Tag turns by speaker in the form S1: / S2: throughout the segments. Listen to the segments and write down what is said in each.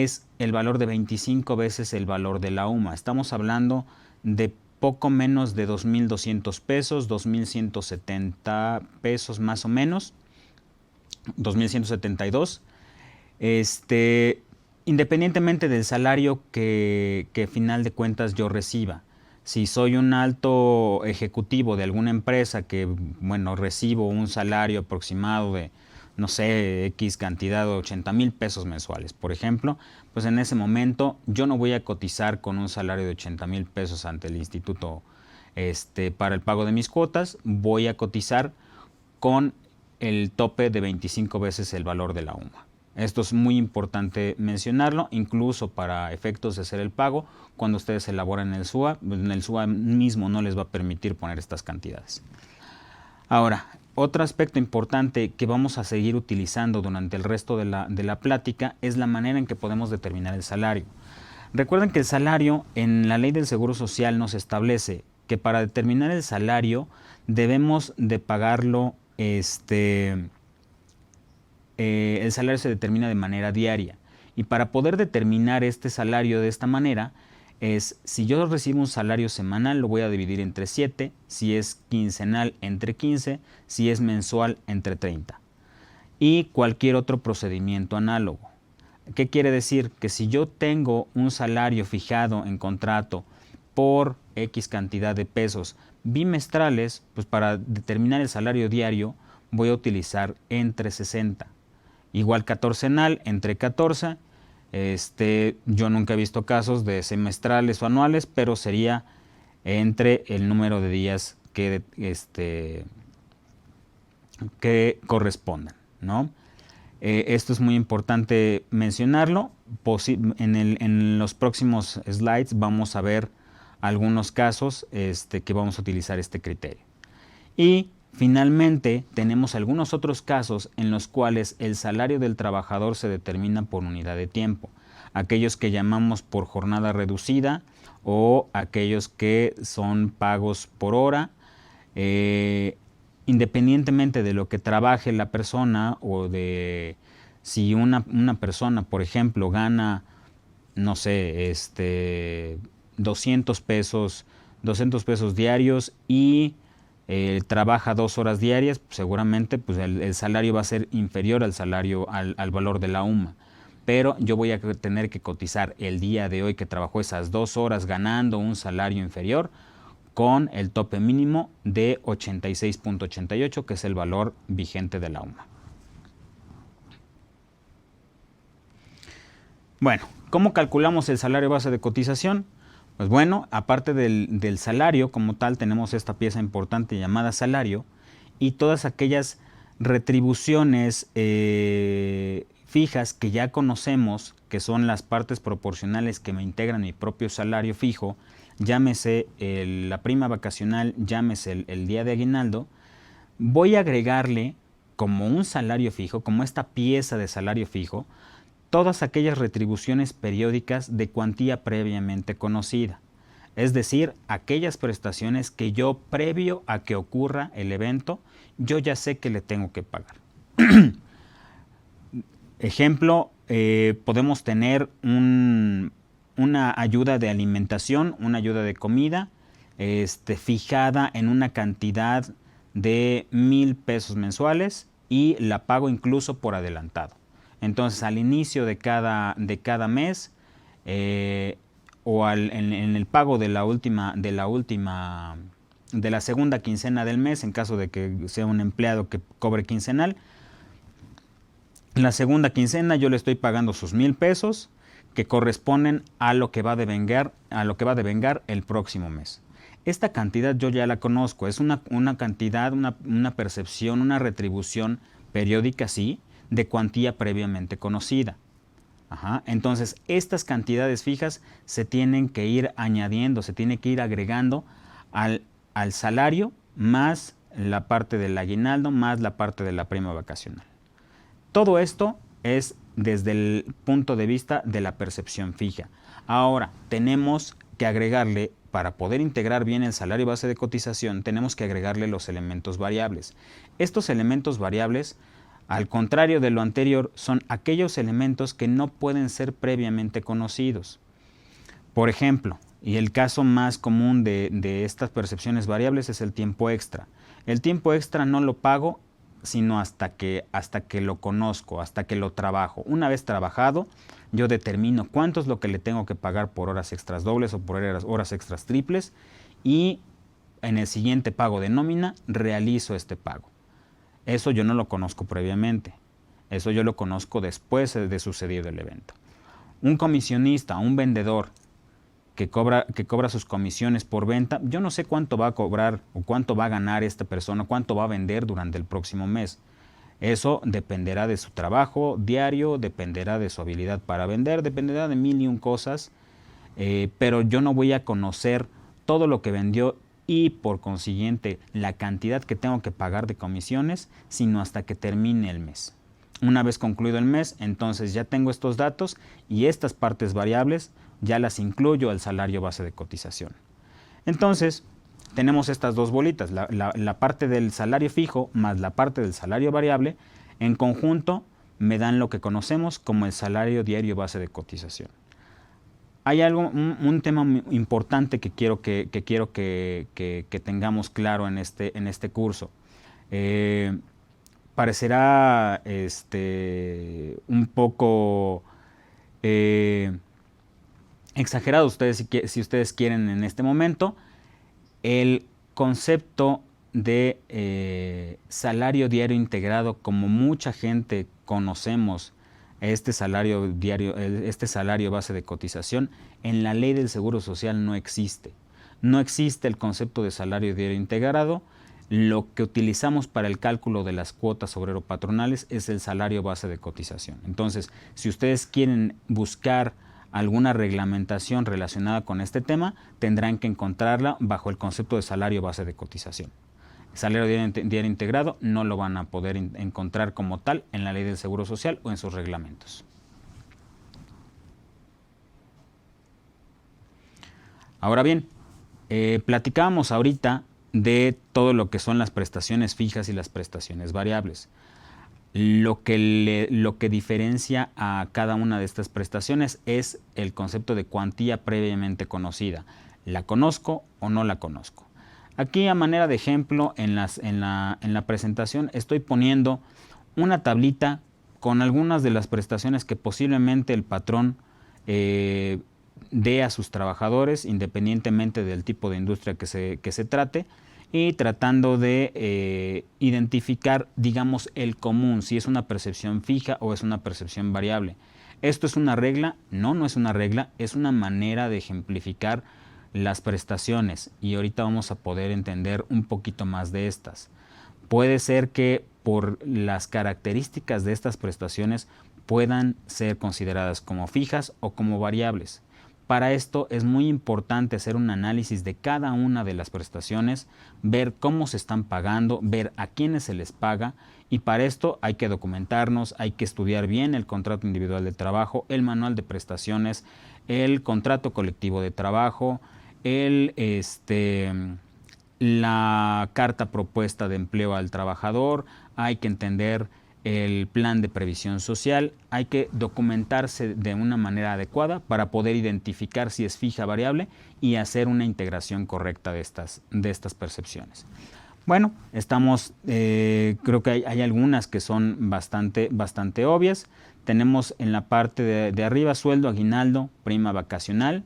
S1: es el valor de 25 veces el valor de la UMA. Estamos hablando de poco menos de 2.200 pesos, 2.170 pesos más o menos, 2.172. Independientemente del salario que final de cuentas yo reciba. Si soy un alto ejecutivo de alguna empresa que, bueno, recibo un salario aproximado de, no sé, X cantidad de 80,000 pesos mensuales, por ejemplo, pues en ese momento yo no voy a cotizar con un salario de 80,000 pesos ante el instituto para el pago de mis cuotas, voy a cotizar con el tope de 25 veces el valor de la UMA. Esto es muy importante mencionarlo, incluso para efectos de hacer el pago, cuando ustedes elaboran el SUA mismo no les va a permitir poner estas cantidades. Ahora, otro aspecto importante que vamos a seguir utilizando durante el resto de la plática es la manera en que podemos determinar el salario. Recuerden que el salario en la ley del Seguro Social nos establece que para determinar el salario debemos de pagarlo el salario se determina de manera diaria. Y para poder determinar este salario de esta manera, si yo recibo un salario semanal, lo voy a dividir entre 7, si es quincenal entre 15, si es mensual entre 30. Y cualquier otro procedimiento análogo. ¿Qué quiere decir? Que si yo tengo un salario fijado en contrato por X cantidad de pesos bimestrales, pues para determinar el salario diario voy a utilizar entre 60. Igual catorcenal entre 14. Yo nunca he visto casos de semestrales o anuales, pero sería entre el número de días que correspondan, ¿no? Esto es muy importante mencionarlo. En los próximos slides vamos a ver algunos casos que vamos a utilizar este criterio. Y finalmente, tenemos algunos otros casos en los cuales el salario del trabajador se determina por unidad de tiempo. Aquellos que llamamos por jornada reducida o aquellos que son pagos por hora. Independientemente de lo que trabaje la persona o de si una persona, por ejemplo, gana, no sé, 200 pesos diarios y trabaja 2 horas diarias, pues seguramente pues el salario va a ser inferior al salario, al valor de la UMA. Pero yo voy a tener que cotizar el día de hoy que trabajó esas 2 horas ganando un salario inferior con el tope mínimo de 86.88, que es el valor vigente de la UMA. Bueno, ¿cómo calculamos el salario base de cotización? Pues bueno, aparte del salario como tal, tenemos esta pieza importante llamada salario y todas aquellas retribuciones fijas que ya conocemos, que son las partes proporcionales que me integran mi propio salario fijo, llámese la prima vacacional, llámese el día de aguinaldo, voy a agregarle como un salario fijo, como esta pieza de salario fijo, todas aquellas retribuciones periódicas de cuantía previamente conocida. Es decir, aquellas prestaciones que yo, previo a que ocurra el evento, yo ya sé que le tengo que pagar. Ejemplo, podemos tener una ayuda de alimentación, una ayuda de comida, fijada en una cantidad de 1,000 pesos mensuales y la pago incluso por adelantado. Entonces, al inicio de cada mes o en el pago de la segunda quincena del mes, en caso de que sea un empleado que cobre quincenal, la segunda quincena yo le estoy pagando sus 1,000 pesos que corresponden a lo que va a devengar el próximo mes. Esta cantidad yo ya la conozco, es una cantidad, una percepción, una retribución periódica, sí, de cuantía previamente conocida. Entonces, estas cantidades fijas se tienen que ir añadiendo, se tiene que ir agregando al salario más la parte del aguinaldo más la parte de la prima vacacional. Todo esto es desde el punto de vista de la percepción fija. Ahora, tenemos que agregarle, para poder integrar bien el salario base de cotización, tenemos que agregarle los elementos variables. Estos elementos variables Al contrario de lo anterior, son aquellos elementos que no pueden ser previamente conocidos. Por ejemplo, y el caso más común de estas percepciones variables es el tiempo extra. El tiempo extra no lo pago sino hasta que lo conozco, hasta que lo trabajo. Una vez trabajado, yo determino cuánto es lo que le tengo que pagar por horas extras dobles o por horas extras triples, y en el siguiente pago de nómina realizo este pago. Eso yo no lo conozco previamente. Eso yo lo conozco después de sucedido el evento. Un comisionista, un vendedor que cobra sus comisiones por venta, yo no sé cuánto va a cobrar o cuánto va a ganar esta persona, cuánto va a vender durante el próximo mes. Eso dependerá de su trabajo diario, dependerá de su habilidad para vender, dependerá de mil y un cosas, pero yo no voy a conocer todo lo que vendió y por consiguiente la cantidad que tengo que pagar de comisiones, sino hasta que termine el mes. Una vez concluido el mes, entonces ya tengo estos datos y estas partes variables ya las incluyo al salario base de cotización. Entonces, tenemos estas dos bolitas, la parte del salario fijo más la parte del salario variable, en conjunto me dan lo que conocemos como el salario diario base de cotización. Hay un tema importante que quiero que tengamos claro en este curso. Parecerá un poco exagerado si ustedes quieren en este momento. El concepto de salario diario integrado, como mucha gente conocemos este salario diario, este salario base de cotización, en la ley del Seguro Social no existe. No existe el concepto de salario diario integrado. Lo que utilizamos para el cálculo de las cuotas obrero-patronales es el salario base de cotización. Entonces, si ustedes quieren buscar alguna reglamentación relacionada con este tema, tendrán que encontrarla bajo el concepto de salario base de cotización. El salario diario integrado no lo van a poder encontrar como tal en la ley del Seguro Social o en sus reglamentos. Ahora bien, platicábamos ahorita de todo lo que son las prestaciones fijas y las prestaciones variables. Lo que diferencia a cada una de estas prestaciones es el concepto de cuantía previamente conocida. ¿La conozco o no la conozco? Aquí, a manera de ejemplo, en la presentación estoy poniendo una tablita con algunas de las prestaciones que posiblemente el patrón dé a sus trabajadores, independientemente del tipo de industria que se trate, y tratando de identificar, digamos, el común, si es una percepción fija o es una percepción variable. ¿Esto es una regla? No, no es una regla, es una manera de ejemplificar las prestaciones, y ahorita vamos a poder entender un poquito más de estas. Puede ser que por las características de estas prestaciones puedan ser consideradas como fijas o como variables. Para esto es muy importante hacer un análisis de cada una de las prestaciones, ver cómo se están pagando, ver a quiénes se les paga, y para esto hay que documentarnos, hay que estudiar bien el contrato individual de trabajo, el manual de prestaciones, el contrato colectivo de trabajo, la carta propuesta de empleo al trabajador, hay que entender el plan de previsión social, hay que documentarse de una manera adecuada para poder identificar si es fija o variable y hacer una integración correcta de estas percepciones. Bueno, creo que hay algunas que son bastante obvias. Tenemos en la parte de arriba sueldo, aguinaldo, prima vacacional.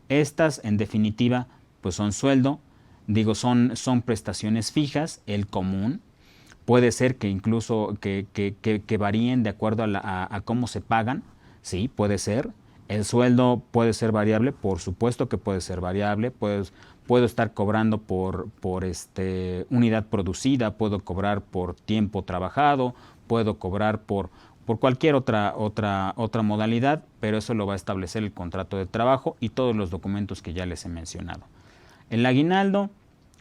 S1: Estas, en definitiva, pues son sueldo, son prestaciones fijas, el común. Puede ser que incluso que varíen de acuerdo a cómo se pagan, sí, puede ser. El sueldo puede ser variable, por supuesto que puede ser variable. Puedo estar cobrando por unidad producida, puedo cobrar por tiempo trabajado, puedo cobrar por cualquier otra modalidad, pero eso lo va a establecer el contrato de trabajo y todos los documentos que ya les he mencionado. El aguinaldo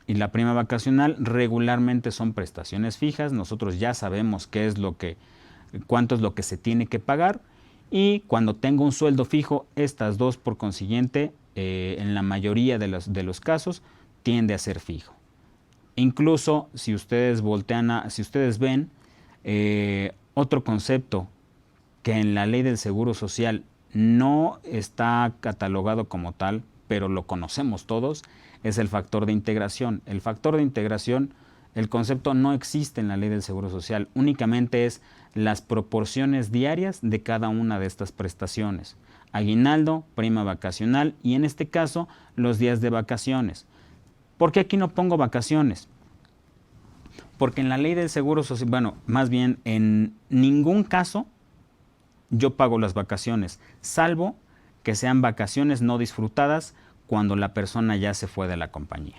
S1: y la prima vacacional regularmente son prestaciones fijas. Nosotros ya sabemos cuánto es lo que se tiene que pagar, y cuando tengo un sueldo fijo, estas dos, por consiguiente, en la mayoría de los casos, tiende a ser fijo. Incluso si ustedes ven, Otro concepto que en la ley del Seguro Social no está catalogado como tal, pero lo conocemos todos, es el factor de integración. El factor de integración, el concepto no existe en la ley del Seguro Social, únicamente es las proporciones diarias de cada una de estas prestaciones. Aguinaldo, prima vacacional y en este caso los días de vacaciones. ¿Por qué aquí no pongo vacaciones? Porque en la ley del Seguro Social, bueno, más bien en ningún caso yo pago las vacaciones, salvo que sean vacaciones no disfrutadas cuando la persona ya se fue de la compañía.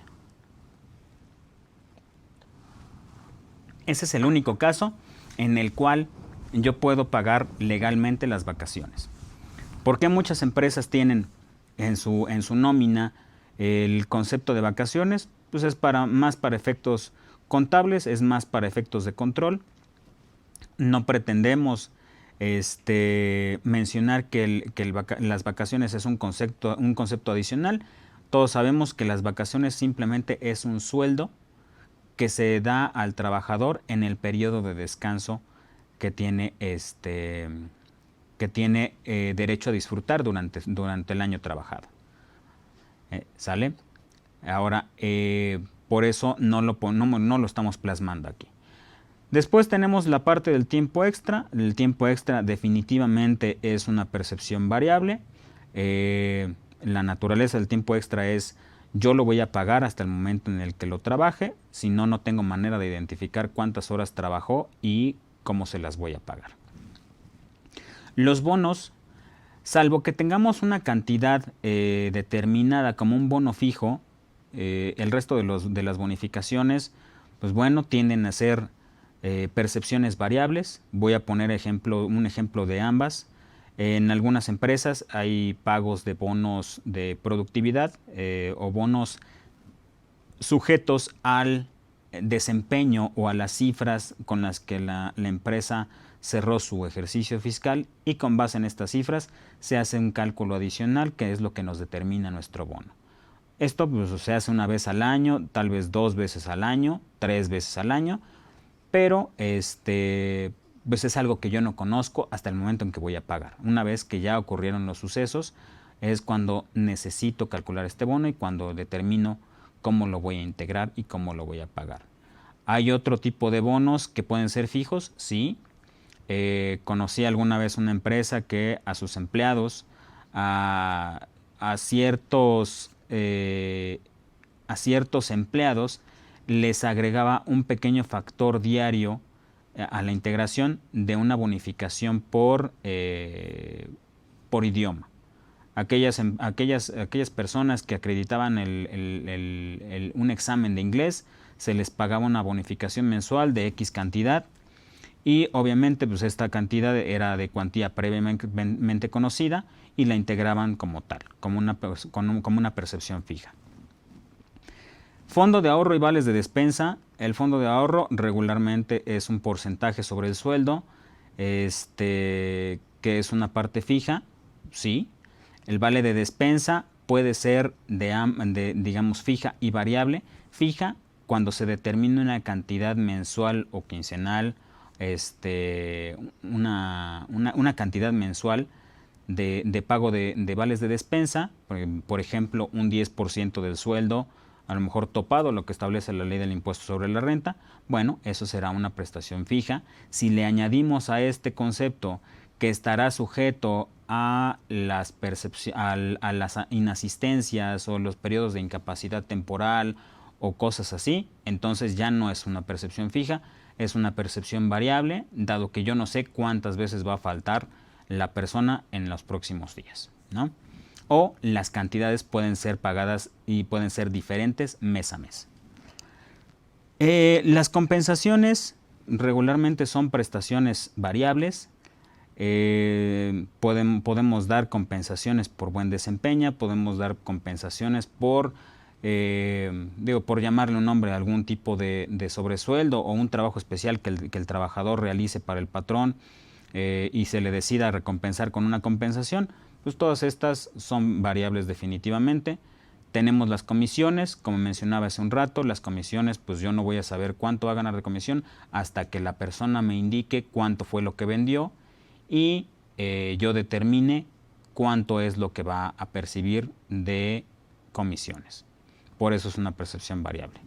S1: Ese es el único caso en el cual yo puedo pagar legalmente las vacaciones. ¿Por qué muchas empresas tienen en su nómina el concepto de vacaciones? Pues es más para efectos contables, es más para efectos de control. No pretendemos mencionar que las vacaciones es un concepto adicional. Todos sabemos que las vacaciones simplemente es un sueldo que se da al trabajador en el periodo de descanso que tiene derecho a disfrutar durante el año trabajado. ¿Sale? Ahora, por eso no lo estamos plasmando aquí. Después tenemos la parte del tiempo extra. El tiempo extra definitivamente es una percepción variable. La naturaleza del tiempo extra es yo lo voy a pagar hasta el momento en el que lo trabaje, si no, no tengo manera de identificar cuántas horas trabajó y cómo se las voy a pagar. Los bonos, salvo que tengamos una cantidad determinada como un bono fijo, el resto de las bonificaciones, pues bueno, tienden a ser percepciones variables. Voy a poner un ejemplo de ambas. En algunas empresas hay pagos de bonos de productividad o bonos sujetos al desempeño o a las cifras con las que la empresa cerró su ejercicio fiscal y con base en estas cifras se hace un cálculo adicional que es lo que nos determina nuestro bono. Esto pues, se hace una vez al año, tal vez 2 veces al año, 3 veces al año, pero pues es algo que yo no conozco hasta el momento en que voy a pagar. Una vez que ya ocurrieron los sucesos es cuando necesito calcular este bono y cuando determino cómo lo voy a integrar y cómo lo voy a pagar. ¿Hay otro tipo de bonos que pueden ser fijos? Sí. Conocí alguna vez una empresa que a sus empleados, a ciertos empleados, les agregaba un pequeño factor diario a la integración de una bonificación por idioma. Aquellas personas que acreditaban un examen de inglés, se les pagaba una bonificación mensual de X cantidad y obviamente pues esta cantidad era de cuantía previamente conocida y la integraban como tal, como una percepción fija. Fondo de ahorro y vales de despensa. El fondo de ahorro regularmente es un porcentaje sobre el sueldo, que es una parte fija, sí. El vale de despensa puede ser digamos, fija y variable. Fija cuando se determina una cantidad mensual o quincenal, una cantidad mensual de pago de vales de despensa, por ejemplo, un 10% del sueldo, a lo mejor topado lo que establece la ley del impuesto sobre la renta. Bueno, eso será una prestación fija. Si le añadimos a este concepto que estará sujeto a las inasistencias o los periodos de incapacidad temporal o cosas así, entonces ya no es una percepción fija, es una percepción variable, dado que yo no sé cuántas veces va a faltar la persona en los próximos días, ¿no? O las cantidades pueden ser pagadas y pueden ser diferentes mes a mes. Las compensaciones regularmente son prestaciones variables. Podemos dar compensaciones por buen desempeño, podemos dar compensaciones por llamarle un nombre, algún tipo de sobresueldo o un trabajo especial que el trabajador realice para el patrón y se le decida recompensar con una compensación. Pues todas estas son variables definitivamente. Tenemos las comisiones, como mencionaba hace un rato, las comisiones, pues yo no voy a saber cuánto va a ganar de comisión hasta que la persona me indique cuánto fue lo que vendió y yo determine cuánto es lo que va a percibir de comisiones. Por eso es una percepción variable.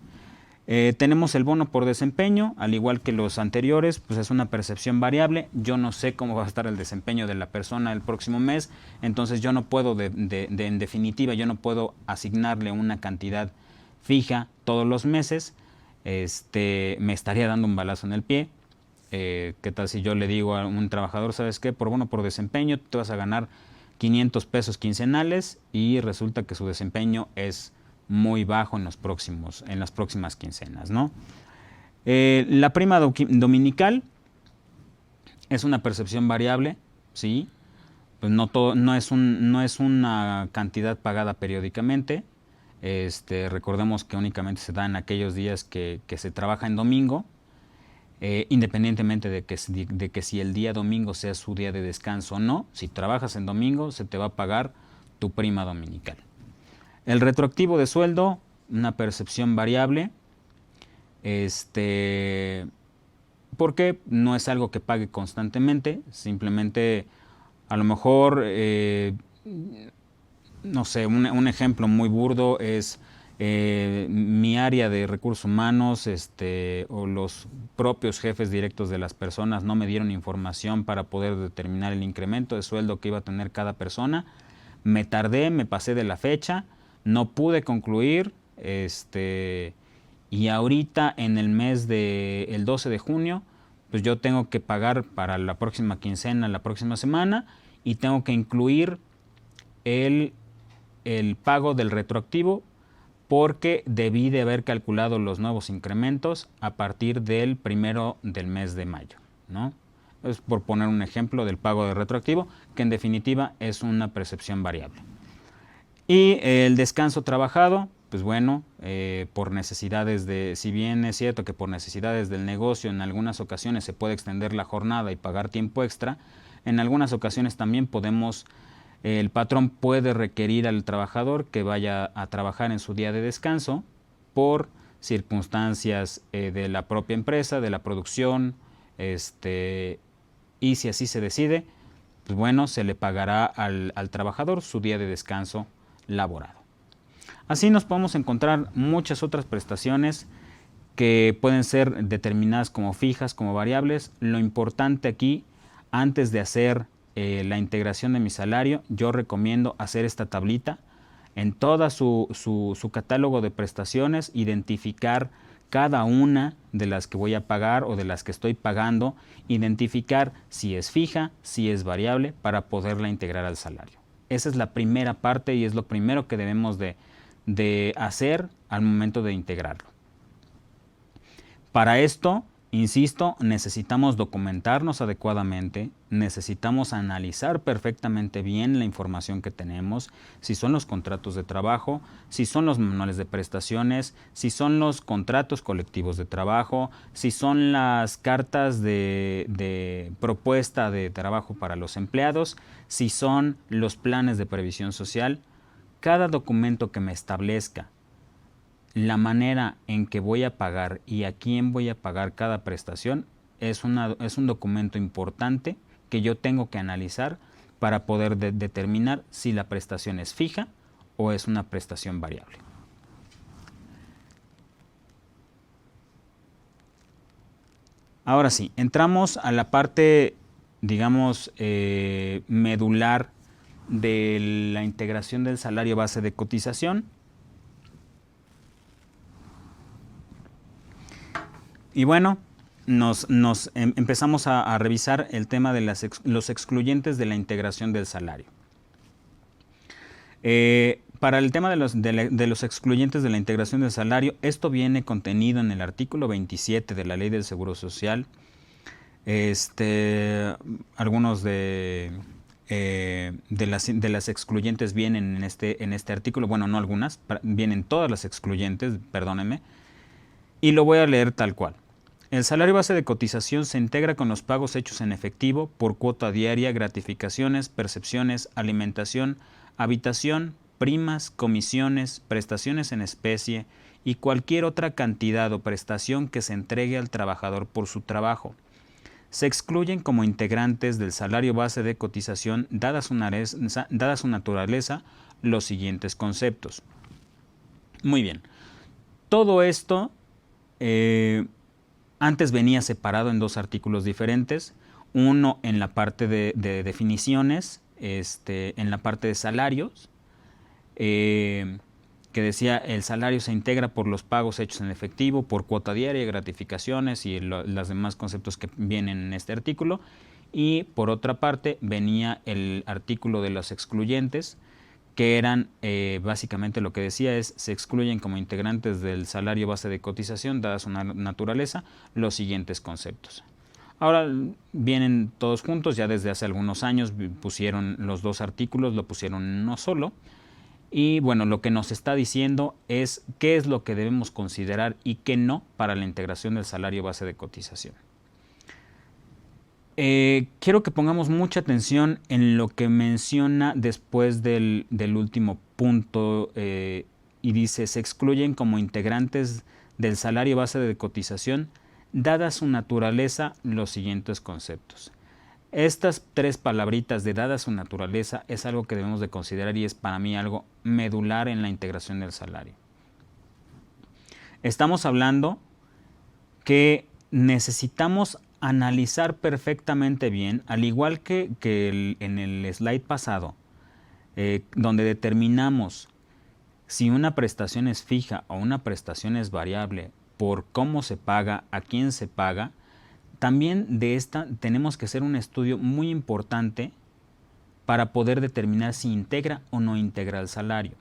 S1: Tenemos el bono por desempeño, al igual que los anteriores, pues es una percepción variable. Yo no sé cómo va a estar el desempeño de la persona el próximo mes, entonces yo no puedo, en definitiva, yo no puedo asignarle una cantidad fija todos los meses. Me estaría dando un balazo en el pie. ¿Qué tal si yo le digo a un trabajador, sabes qué, por bono por desempeño te vas a ganar 500 pesos quincenales y resulta que su desempeño es muy bajo en las próximas quincenas, ¿no? La prima dominical es una percepción variable, ¿sí? Pues no es una cantidad pagada periódicamente. Recordemos que únicamente se da en aquellos días que se trabaja en domingo, independientemente de que si el día domingo sea su día de descanso o no. Si trabajas en domingo, se te va a pagar tu prima dominical. El retroactivo de sueldo, una percepción variable, porque no es algo que pague constantemente, simplemente a lo mejor, no sé, un ejemplo muy burdo es mi área de recursos humanos o los propios jefes directos de las personas no me dieron información para poder determinar el incremento de sueldo que iba a tener cada persona. Me tardé, me pasé de la fecha, no pude concluir, y ahorita en el mes el 12 de junio, pues yo tengo que pagar para la próxima quincena, la próxima semana, y tengo que incluir el pago del retroactivo porque debí de haber calculado los nuevos incrementos a partir del 1 del mes de mayo, ¿no? Es por poner un ejemplo del pago de retroactivo, que en definitiva es una percepción variable. Y el descanso trabajado, pues bueno, por necesidades si bien es cierto que por necesidades del negocio en algunas ocasiones se puede extender la jornada y pagar tiempo extra, en algunas ocasiones también el patrón puede requerir al trabajador que vaya a trabajar en su día de descanso por circunstancias de la propia empresa, de la producción, y si así se decide, pues bueno, se le pagará al trabajador su día de descanso laborado. Así nos podemos encontrar muchas otras prestaciones que pueden ser determinadas como fijas, como variables. Lo importante aquí, antes de hacer la integración de mi salario, yo recomiendo hacer esta tablita en todo su catálogo de prestaciones, identificar cada una de las que voy a pagar o de las que estoy pagando, identificar si es fija, si es variable, para poderla integrar al salario. Esa es la primera parte y es lo primero que debemos de hacer al momento de integrarlo. Para esto, insisto, necesitamos documentarnos adecuadamente, necesitamos analizar perfectamente bien la información que tenemos, si son los contratos de trabajo, si son los manuales de prestaciones, si son los contratos colectivos de trabajo, si son las cartas de propuesta de trabajo para los empleados, si son los planes de previsión social. Cada documento que me establezca la manera en que voy a pagar y a quién voy a pagar cada prestación es un documento importante que yo tengo que analizar para poder determinar si la prestación es fija o es una prestación variable. Ahora sí, entramos a la parte, digamos, medular de la integración del salario base de cotización. Y bueno, empezamos a revisar el tema de los excluyentes de la integración del salario. Para el tema de los excluyentes de la integración del salario, esto viene contenido en el artículo 27 de la Ley del Seguro Social. Algunos de las excluyentes vienen en este artículo, bueno, no algunas, vienen todas las excluyentes, perdónenme, y lo voy a leer tal cual. El salario base de cotización se integra con los pagos hechos en efectivo por cuota diaria, gratificaciones, percepciones, alimentación, habitación, primas, comisiones, prestaciones en especie y cualquier otra cantidad o prestación que se entregue al trabajador por su trabajo. Se excluyen como integrantes del salario base de cotización, dada su naturaleza, los siguientes conceptos. Muy bien. Todo esto antes venía separado en dos artículos diferentes. Uno en la parte de definiciones, en la parte de salarios, que decía el salario se integra por los pagos hechos en efectivo, por cuota diaria, gratificaciones y los demás conceptos que vienen en este artículo. Y por otra parte venía el artículo de los excluyentes, que eran básicamente lo que decía es: se excluyen como integrantes del salario base de cotización, dada su naturaleza, los siguientes conceptos. Ahora vienen todos juntos, ya desde hace algunos años pusieron los dos artículos, lo pusieron en uno solo. Y bueno, lo que nos está diciendo es qué es lo que debemos considerar y qué no para la integración del salario base de cotización. Quiero que pongamos mucha atención en lo que menciona después del último punto y dice: se excluyen como integrantes del salario base de cotización, dada su naturaleza, los siguientes conceptos. Estas tres palabritas de dada su naturaleza es algo que debemos de considerar y es para mí algo medular en la integración del salario. Estamos hablando que necesitamos analizar perfectamente bien, al igual que en el slide pasado, donde determinamos si una prestación es fija o una prestación es variable por cómo se paga, a quién se paga. También de esta tenemos que hacer un estudio muy importante para poder determinar si integra o no integra el salario.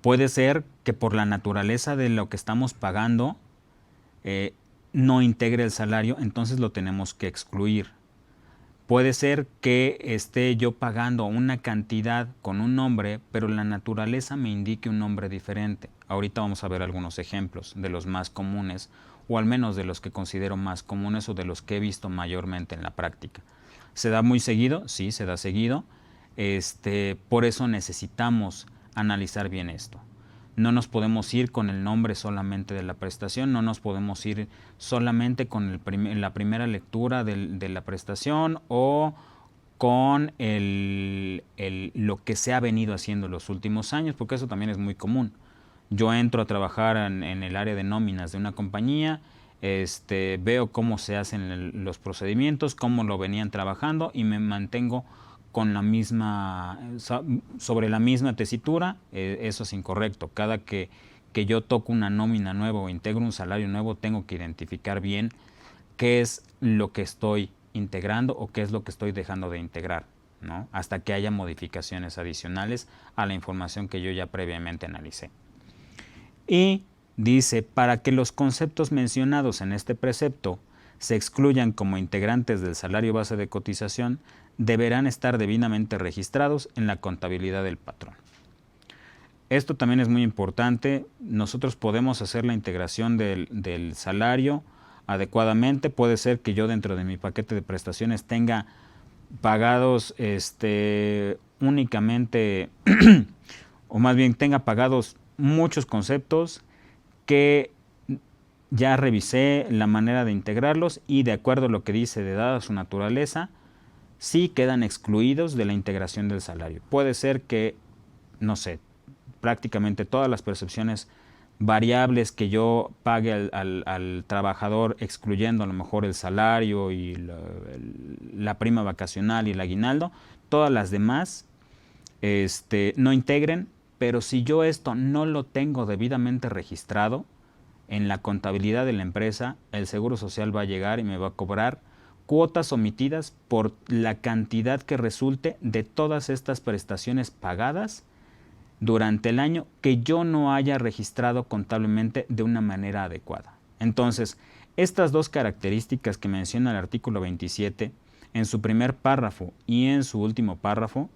S1: Puede ser que por la naturaleza de lo que estamos pagando no integre el salario, entonces lo tenemos que excluir. Puede ser que esté yo pagando una cantidad con un nombre, pero la naturaleza me indique un nombre diferente. Ahorita vamos a ver algunos ejemplos de los más comunes, o al menos de los que considero más comunes o de los que he visto mayormente en la práctica. ¿Se da muy seguido? Sí, se da seguido. Por eso necesitamos analizar bien esto. No nos podemos ir con el nombre solamente de la prestación, no nos podemos ir solamente con la primera lectura de la prestación o con lo que se ha venido haciendo en los últimos años, porque eso también es muy común. Yo entro a trabajar en el área de nóminas de una compañía, veo cómo se hacen los procedimientos, cómo lo venían trabajando y me mantengo con la misma, sobre la misma tesitura. Eso es incorrecto. Cada que yo toco una nómina nueva o integro un salario nuevo, tengo que identificar bien qué es lo que estoy integrando o qué es lo que estoy dejando de integrar, ¿no? Hasta que haya modificaciones adicionales a la información que yo ya previamente analicé. Y dice: para que los conceptos mencionados en este precepto se excluyan como integrantes del salario base de cotización, deberán estar debidamente registrados en la contabilidad del patrón. Esto también es muy importante. Nosotros podemos hacer la integración del salario adecuadamente. Puede ser que yo dentro de mi paquete de prestaciones tenga pagados únicamente, o más bien tenga pagados muchos conceptos que ya revisé la manera de integrarlos y de acuerdo a lo que dice de dada su naturaleza, sí quedan excluidos de la integración del salario. Puede ser que, no sé, prácticamente todas las percepciones variables que yo pague al trabajador, excluyendo a lo mejor el salario y la prima vacacional y el aguinaldo, todas las demás no integren, pero si yo esto no lo tengo debidamente registrado en la contabilidad de la empresa, el Seguro Social va a llegar y me va a cobrar cuotas omitidas por la cantidad que resulte de todas estas prestaciones pagadas durante el año que yo no haya registrado contablemente de una manera adecuada. Entonces, estas dos características que menciona el artículo 27 en su primer párrafo y en su último párrafo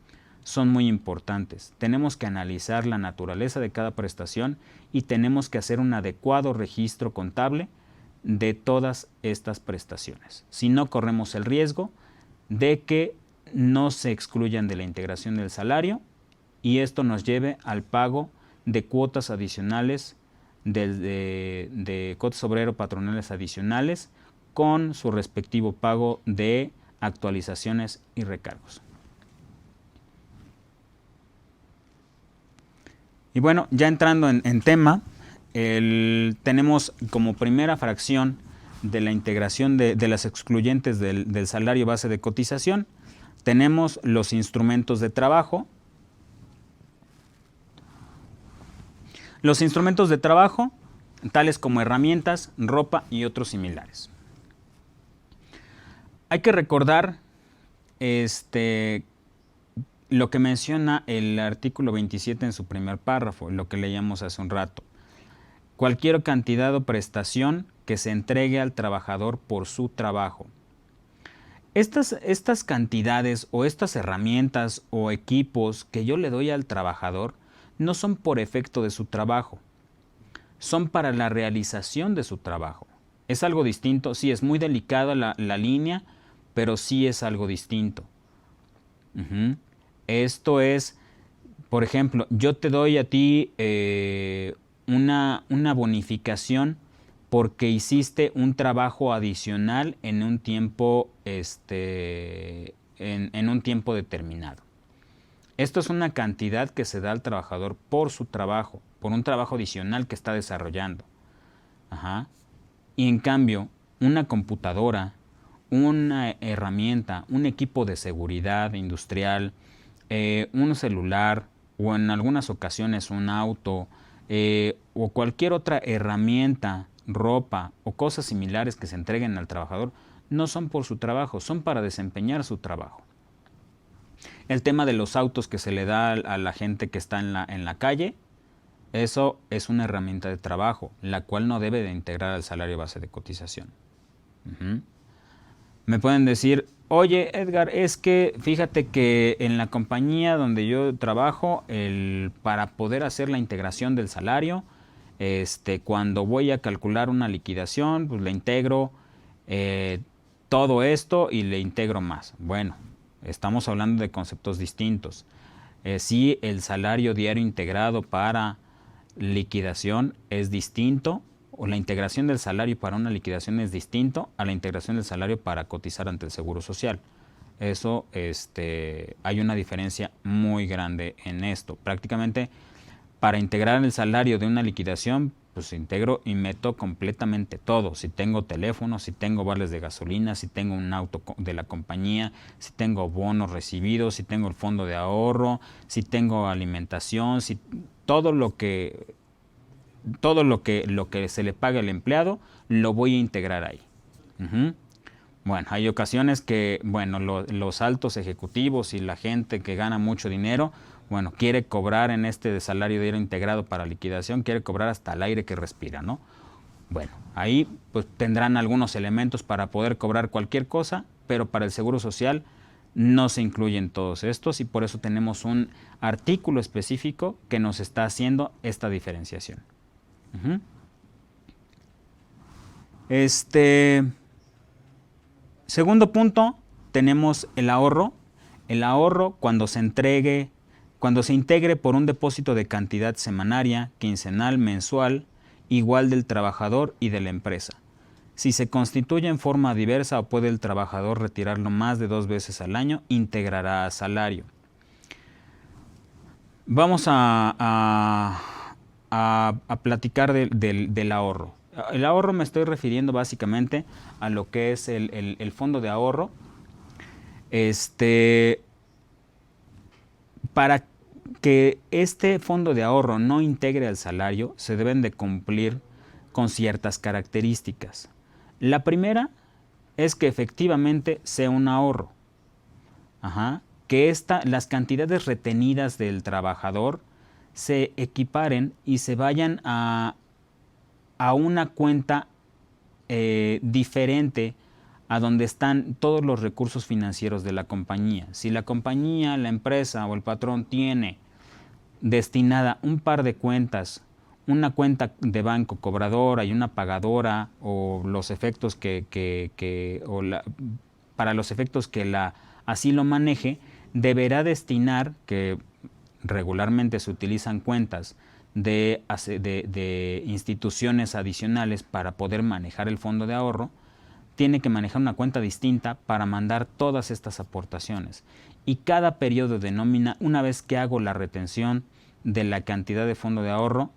S1: son muy importantes. Tenemos que analizar la naturaleza de cada prestación y tenemos que hacer un adecuado registro contable de todas estas prestaciones. Si no, corremos el riesgo de que no se excluyan de la integración del salario y esto nos lleve al pago de cuotas adicionales, de cuotas obrero patronales adicionales, con su respectivo pago de actualizaciones y recargos. Y bueno, ya entrando en tema, tenemos como primera fracción de la integración de las excluyentes del salario base de cotización, tenemos los instrumentos de trabajo. Los instrumentos de trabajo, tales como herramientas, ropa y otros similares. Hay que recordar lo que menciona el artículo 27 en su primer párrafo, lo que leíamos hace un rato. Cualquier cantidad o prestación que se entregue al trabajador por su trabajo. Estas cantidades o estas herramientas o equipos que yo le doy al trabajador no son por efecto de su trabajo, son para la realización de su trabajo. Es algo distinto, sí, es muy delicada la línea, pero sí es algo distinto. Esto es, por ejemplo, yo te doy a ti una bonificación porque hiciste un trabajo adicional en un tiempo, en un tiempo determinado. Esto es una cantidad que se da al trabajador por su trabajo, por un trabajo adicional que está desarrollando. Y en cambio, una computadora, una herramienta, un equipo de seguridad industrial, un celular o en algunas ocasiones un auto o cualquier otra herramienta, ropa o cosas similares que se entreguen al trabajador, no son por su trabajo, son para desempeñar su trabajo. El tema de los autos que se le da a la gente que está en la calle, eso es una herramienta de trabajo, la cual no debe de integrar al salario base de cotización. Me pueden decir, oye Edgar, es que fíjate que en la compañía donde yo trabajo, para poder hacer la integración del salario, cuando voy a calcular una liquidación, pues le integro todo esto y le integro más. Bueno, estamos hablando de conceptos distintos. Sí, el salario diario integrado para liquidación es distinto, o la integración del salario para una liquidación es distinto a la integración del salario para cotizar ante el Seguro Social. Eso, hay una diferencia muy grande en esto. Prácticamente, para integrar el salario de una liquidación, pues integro y meto completamente todo. Si tengo teléfono, si tengo vales de gasolina, si tengo un auto de la compañía, si tengo bonos recibidos, si tengo el fondo de ahorro, si tengo alimentación, si todo lo que se le paga al empleado, lo voy a integrar ahí. Bueno, hay ocasiones que, bueno, los altos ejecutivos y la gente que gana mucho dinero, bueno, quiere cobrar en este salario diario integrado para liquidación, quiere cobrar hasta el aire que respira, ¿no? Bueno, ahí pues tendrán algunos elementos para poder cobrar cualquier cosa, pero para el Seguro Social no se incluyen todos estos y por eso tenemos un artículo específico que nos está haciendo esta diferenciación. Segundo punto, tenemos el ahorro. El ahorro cuando se integre por un depósito de cantidad semanaria, quincenal, mensual, igual del trabajador y de la empresa. Si se constituye en forma diversa o puede el trabajador retirarlo más de 2 veces al año, integrará a salario. Vamos a platicar del ahorro. El ahorro me estoy refiriendo básicamente a lo que es el fondo de ahorro. Para que este fondo de ahorro no integre al salario, se deben de cumplir con ciertas características. La primera es que efectivamente sea un ahorro. Que las cantidades retenidas del trabajador se equiparen y se vayan a una cuenta diferente a donde están todos los recursos financieros de la compañía. Si la compañía, la empresa o el patrón tiene destinada un par de cuentas, una cuenta de banco cobradora y una pagadora, o los efectos para los efectos que así lo maneje, deberá destinar, que regularmente se utilizan cuentas de instituciones adicionales para poder manejar el fondo de ahorro, tiene que manejar una cuenta distinta para mandar todas estas aportaciones. Y cada periodo de nómina, una vez que hago la retención de la cantidad de fondo de ahorro,